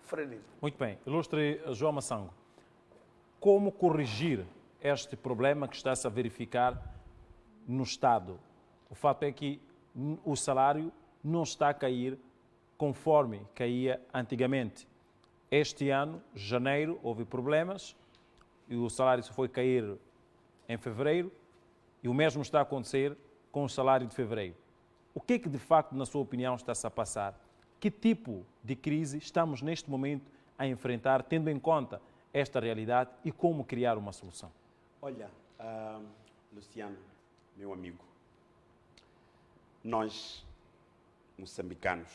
Frelimo. Muito bem. Ilustre João Massango, como corrigir este problema que está-se a verificar no Estado? O fato é que o salário não está a cair conforme caía antigamente. Este ano, janeiro, houve problemas e o salário só foi cair em fevereiro e o mesmo está a acontecer com o salário de fevereiro. O que é que, de facto, na sua opinião, está-se a passar? Que tipo de crise estamos neste momento a enfrentar, tendo em conta esta realidade e como criar uma solução? Olha, Luciano, meu amigo, nós, moçambicanos,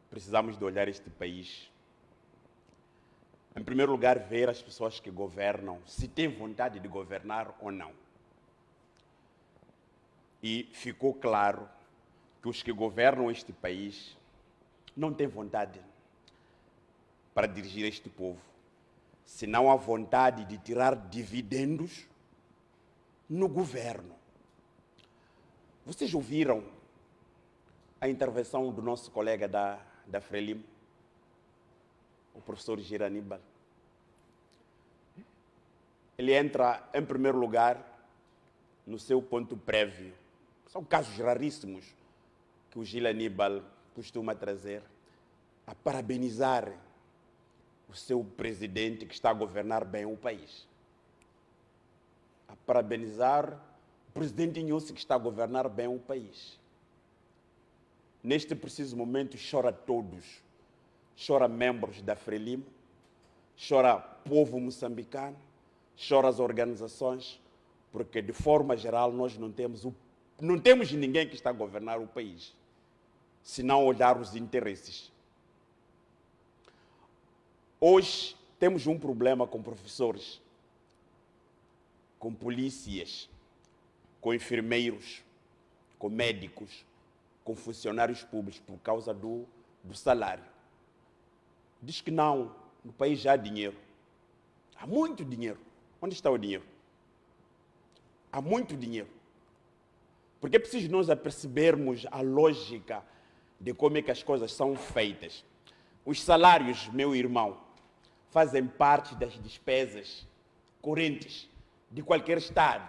precisamos de olhar este país. Em primeiro lugar, ver as pessoas que governam, se têm vontade de governar ou não. E ficou claro que os que governam este país não têm vontade para dirigir este povo, senão a vontade de tirar dividendos no governo. Vocês ouviram a intervenção do nosso colega da Frelimo, o professor Gira Aníbal? Ele entra, em primeiro lugar, no seu ponto prévio. São casos raríssimos que o Gira Aníbal costuma trazer, a parabenizar o seu presidente que está a governar bem o país. A parabenizar o presidente Inhosse que está a governar bem o país. Neste preciso momento, chora todos. Chora membros da Frelimo, chora povo moçambicano, chora as organizações, porque, de forma geral, nós não temos ninguém que está a governar o país, se não olhar os interesses. Hoje, temos um problema com professores, com polícias, com enfermeiros, com médicos, com funcionários públicos, por causa do salário. Diz que não, no país já há dinheiro. Há muito dinheiro. Onde está o dinheiro? Há muito dinheiro. Porque é preciso nós apercebermos a lógica de como é que as coisas são feitas. Os salários, meu irmão, fazem parte das despesas correntes de qualquer Estado.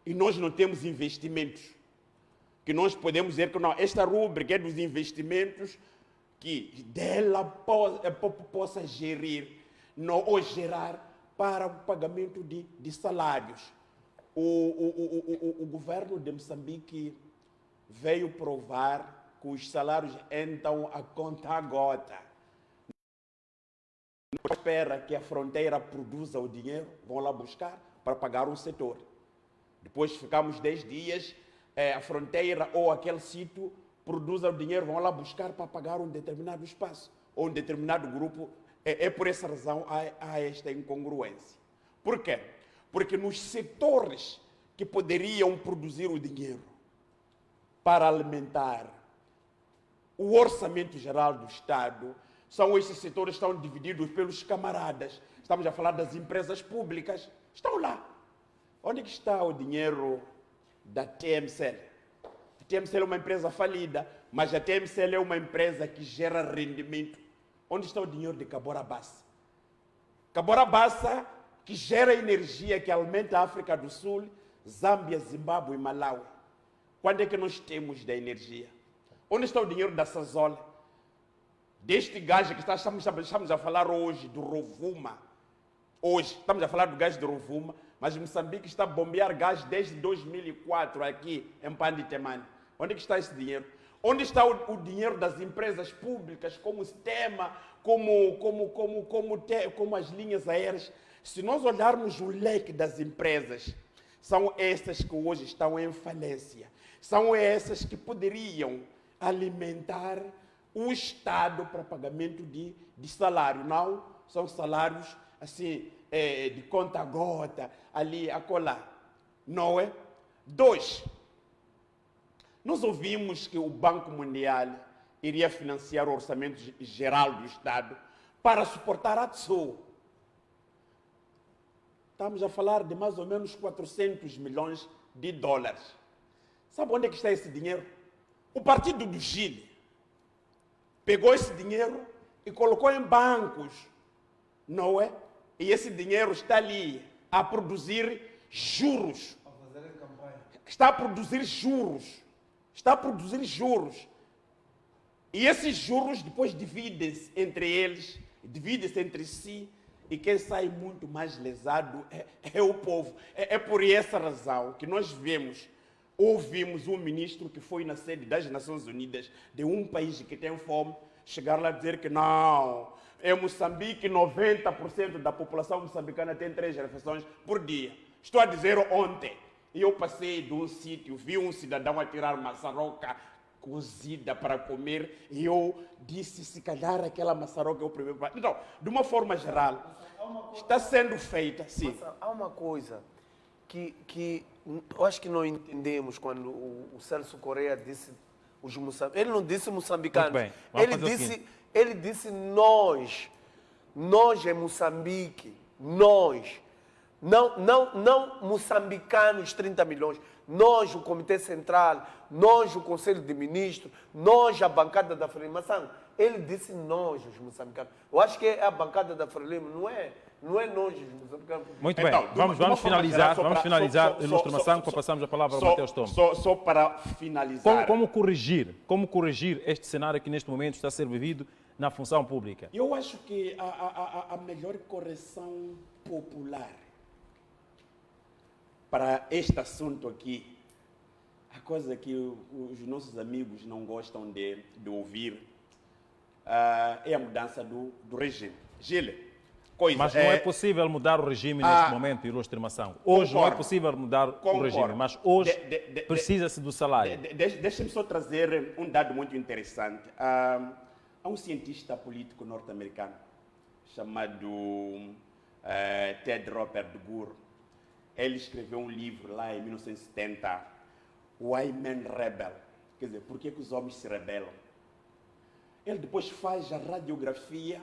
E nós não temos investimentos. Que nós podemos dizer que não, esta rúbrica é dos investimentos que dela possa gerir ou gerar para o pagamento de salários. O governo de Moçambique veio provar que os salários entram a conta gota. Não espera que a fronteira produza o dinheiro, vão lá buscar para pagar um setor. Depois ficamos 10 dias, a fronteira ou aquele sítio produza o dinheiro, vão lá buscar para pagar um determinado espaço ou um determinado grupo. É por essa razão há esta incongruência. Por quê? Porque nos setores que poderiam produzir o dinheiro para alimentar o orçamento geral do Estado, são esses setores que estão divididos pelos camaradas. Estamos a falar das empresas públicas. Estão lá. Onde que está o dinheiro da TMCL? A TMCL é uma empresa falida, mas a TMCL é uma empresa que gera rendimento. Onde está o dinheiro de Cabora Bassa? Cabora Bassa, que gera energia, que alimenta a África do Sul, Zâmbia, Zimbábue e Malawi. Quando é que nós temos da energia? Onde está o dinheiro da Sazol? Deste gás que estamos a falar hoje, do Rovuma. Hoje, estamos a falar do gás do Rovuma, mas Moçambique está a bombear gás desde 2004 aqui em Panditemane. Onde é que está esse dinheiro? Onde está o dinheiro das empresas públicas, como o STEMA, como as linhas aéreas? Se nós olharmos o leque das empresas, são essas que hoje estão em falência. São essas que poderiam alimentar o Estado para pagamento de salário. Não, são salários assim, de conta gota, ali, acolá. Não é? 2. Nós ouvimos que o Banco Mundial iria financiar o orçamento geral do Estado para suportar a TSO. Estamos a falar de mais ou menos 400 milhões de dólares. Sabe onde é que está esse dinheiro? O partido do Chile, pegou esse dinheiro e colocou em bancos, não é? E esse dinheiro está ali a produzir juros. Está a produzir juros. Está a produzir juros. E esses juros depois dividem-se entre eles, dividem-se entre si, e quem sai muito mais lesado é o povo. É por essa razão que nós ouvimos um ministro que foi na sede das Nações Unidas de um país que tem fome, chegar lá e dizer que não, em Moçambique 90% da população moçambicana tem 3 refeições por dia. Estou a dizer ontem, eu passei de um sítio, vi um cidadão a tirar maçaroca cozida para comer, e eu disse, se calhar aquela maçaroca é o primeiro prato. Então, de uma forma geral, está sendo feita, sim. Há uma coisa que eu acho que não entendemos quando o Celso Correia disse os moçambicanos. Ele não disse moçambicanos. Muito bem. Ele disse nós em Moçambique, nós. Não moçambicanos 30 milhões. Nós, o Comitê Central, nós, o Conselho de Ministros, nós, a bancada da Frelimo. Ele disse nós, os moçambicanos. Eu acho que é a bancada da Frelimo, não é nós, os moçambicanos. Muito bem, então, vamos finalizar Ilustre Massango, para passarmos a palavra ao Mateus Tombo. Só para finalizar. Como corrigir este cenário que neste momento está a ser vivido na função pública? Eu acho que a melhor correção popular para este assunto aqui, a coisa que os nossos amigos não gostam de ouvir, é a mudança do regime. Gile, mas não é possível mudar o regime neste momento, Ilustre Massango. Hoje concordo, não é possível mudar o regime, mas hoje precisa-se do salário. Deixa-me só trazer um dado muito interessante. Há um cientista político norte-americano chamado Ted Robert Gur. Ele escreveu um livro lá em 1970, Why Men Rebel. Quer dizer, por que os homens se rebelam? Ele depois faz a radiografia,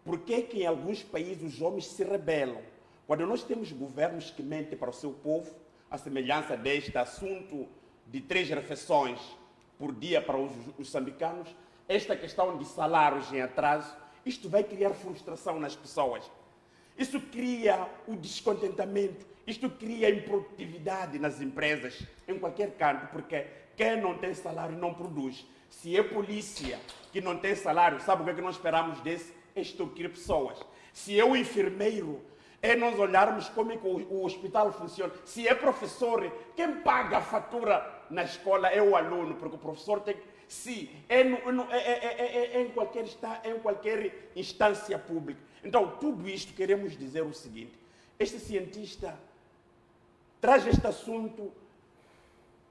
por que em alguns países os homens se rebelam. Quando nós temos governos que mentem para o seu povo, a semelhança deste assunto de 3 refeições por dia para os moçambicanos, esta questão de salários em atraso, isto vai criar frustração nas pessoas. Isso cria o descontentamento, isto cria improdutividade nas empresas, em qualquer canto, porque quem não tem salário não produz. Se é polícia que não tem salário, sabe o que nós esperamos desse? Extorquir pessoas. Se é o enfermeiro, é nós olharmos como é que o hospital funciona. Se é professor, quem paga a fatura na escola é o aluno, porque o professor tem que... Se em qualquer instância pública. Então, tudo isto queremos dizer o seguinte: este cientista traz este assunto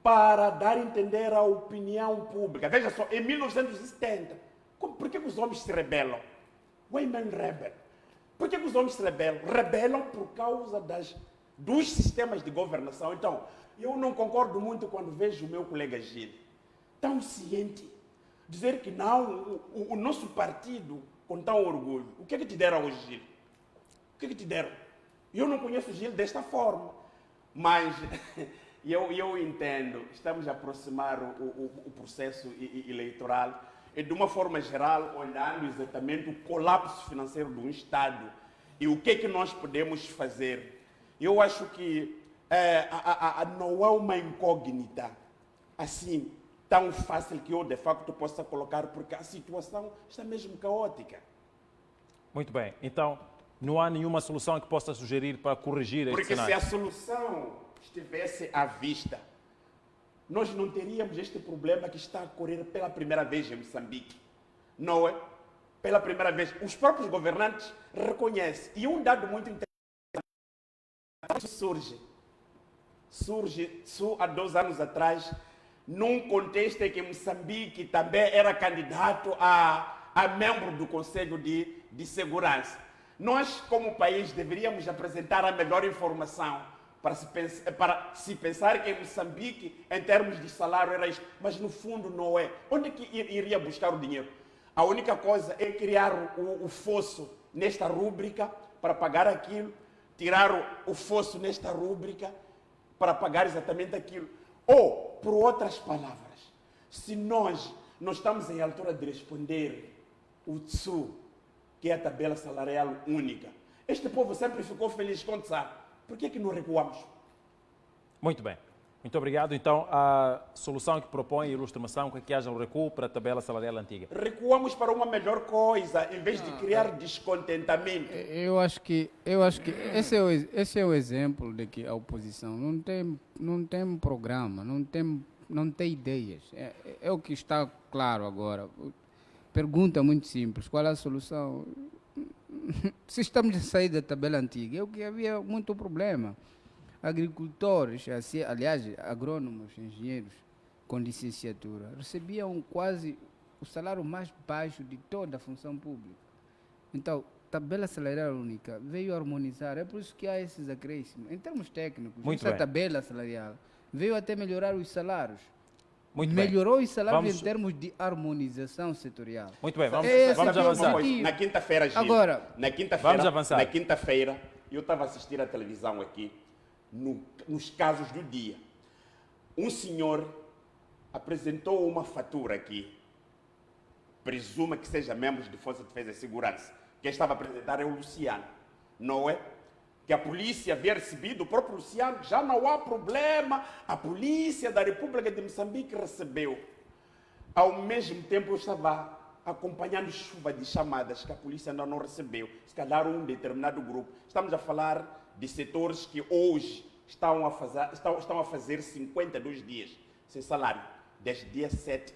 para dar a entender a opinião pública. Veja só, em 1970, por que os homens se rebelam? Why men rebel? Por que os homens se rebelam? Rebelam por causa dos sistemas de governação. Então, eu não concordo muito quando vejo o meu colega Gil tão ciente, dizer que não, o nosso partido com tão orgulho. O que é que te deram hoje, Gil? O que é que te deram? Eu não conheço o Gil desta forma, mas eu entendo, estamos a aproximar o processo eleitoral e, de uma forma geral, olhando exatamente o colapso financeiro do Estado e o que é que nós podemos fazer. Eu acho que não há uma incógnita assim tão fácil que eu, de facto, possa colocar, porque a situação está mesmo caótica. Muito bem. Então, não há nenhuma solução que possa sugerir para corrigir este cenário? Porque se a solução estivesse à vista, nós não teríamos este problema que está a ocorrer pela primeira vez em Moçambique. Não é? Pela primeira vez. Os próprios governantes reconhecem. E um dado muito interessante surge há 2 anos atrás, num contexto em que Moçambique também era candidato a membro do Conselho de Segurança. Nós, como país, deveríamos apresentar a melhor informação para se pensar que em Moçambique, em termos de salário, era isto. Mas, no fundo, não é. Onde é que iria buscar o dinheiro? A única coisa é criar o fosso nesta rúbrica para pagar aquilo, tirar o fosso nesta rúbrica para pagar exatamente aquilo. Ou, por outras palavras, se nós Nós estamos em altura de responder o TSU, que é a tabela salarial única. Este povo sempre ficou feliz quando sabe. Por que não recuamos? Muito bem. Muito obrigado. Então, a solução que propõe a Ilustre Massango é que haja um recuo para a tabela salarial antiga. Recuamos para uma melhor coisa, em vez de criar descontentamento. Eu acho que esse é o exemplo de que a oposição não tem programa, não tem ideias. É o que está claro agora. Pergunta muito simples, qual é a solução? Se estamos a sair da tabela antiga, é o que havia muito problema. Agricultores, aliás, agrônomos, engenheiros com licenciatura, recebiam quase o salário mais baixo de toda a função pública. Então, tabela salarial única veio harmonizar, é por isso que há esses acréscimos. Em termos técnicos, essa tabela salarial veio até melhorar os salários. Melhorou os salários em termos de harmonização setorial. Muito bem, vamos avançar. Na quinta-feira, Gil, agora, vamos avançar. Na quinta-feira, eu estava a assistir à televisão aqui, nos casos do dia. Um senhor apresentou uma fatura aqui, presuma que seja membro de Força de Defesa e Segurança. Quem estava a apresentar é o Luciano, não é? Que a polícia havia recebido, o próprio Luciano, já não há problema, a polícia da República de Moçambique recebeu. Ao mesmo tempo eu estava acompanhando chuva de chamadas que a polícia ainda não recebeu, se calhar um determinado grupo. Estamos a falar de setores que hoje estão a fazer 52 dias sem salário, desde dia 7